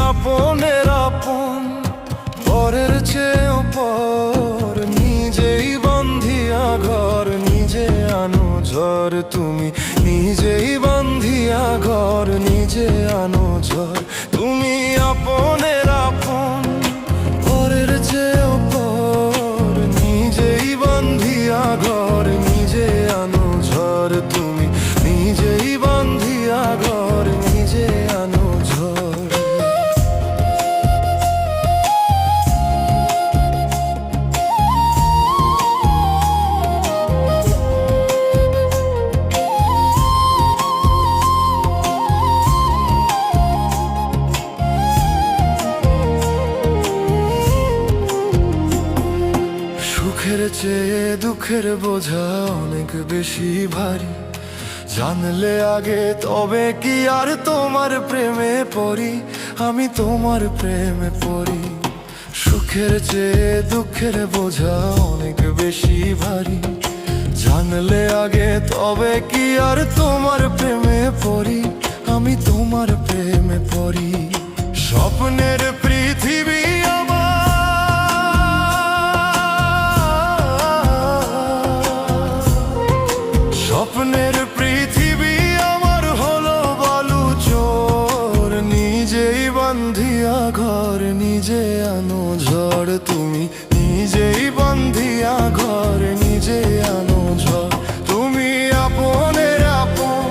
আপনের আপন পরের চেয়েও পর, নিজেই বন্ধিয়া ঘর নিজে আনো ঝড়। তুমি নিজেই বন্ধিয়া ঘর নিজে আনো ঝড়। তুমি আপনের আপন পরের চেয়েও পর, নিজেই বন্ধিয়া ঘর নিজে আনো ঝড়। তুমি নিজেই বন্ধিয়া ঘর নিজে আনো ঝড়। সুখের চেয়ে দুঃখের বোঝা অনেক বেশি ভারী, জানলে আগে তবে কি আর তোমার প্রেমে পড়ি, আমি তোমার প্রেমে পড়ি। সুখের চেয়ে দুঃখের বোঝা অনেক বেশি ভারী, জানলে আগে তবে কি আর তোমার প্রেমে পড়ি, আমি তোমার প্রেমে পড়ি। স্বপ্নের পৃথিবী স্বপ্নের পৃথিবী আমার হলো বালু চোর, নিজেই বন্ধিয়া ঘর নিজে আনো ঝড়। তুমি নিজেই বন্ধিয়া ঘর নিজে আনো ঝড়। তুমি আপনের আপন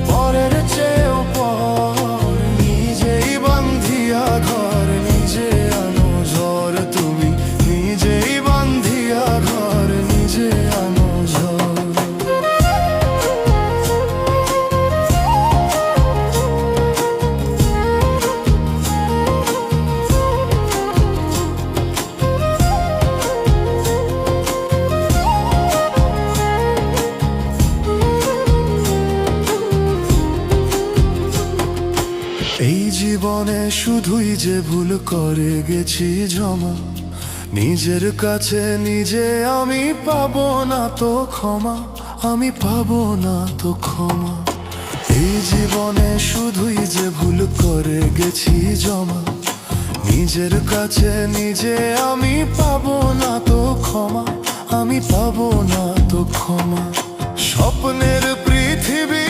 পরের চেয়েও পর, নিজেই বন্ধিয়া ঘর নিজে আনো ঝড়। তুমি নিজেই বন্ধিয়া ঘর নিজে আনো ঝড়। এই জীবনে শুধুই যে ভুল করে গেছি জমা, নিজের কাছে নিজে আমি পাবো না তো ক্ষমা, আমি পাবো না তো ক্ষমা। এই জীবনে শুধুই যে ভুল করে গেছি জমা, নিজের কাছে নিজে আমি পাবো না তো ক্ষমা, আমি পাবো না তো ক্ষমা। স্বপ্নের পৃথিবী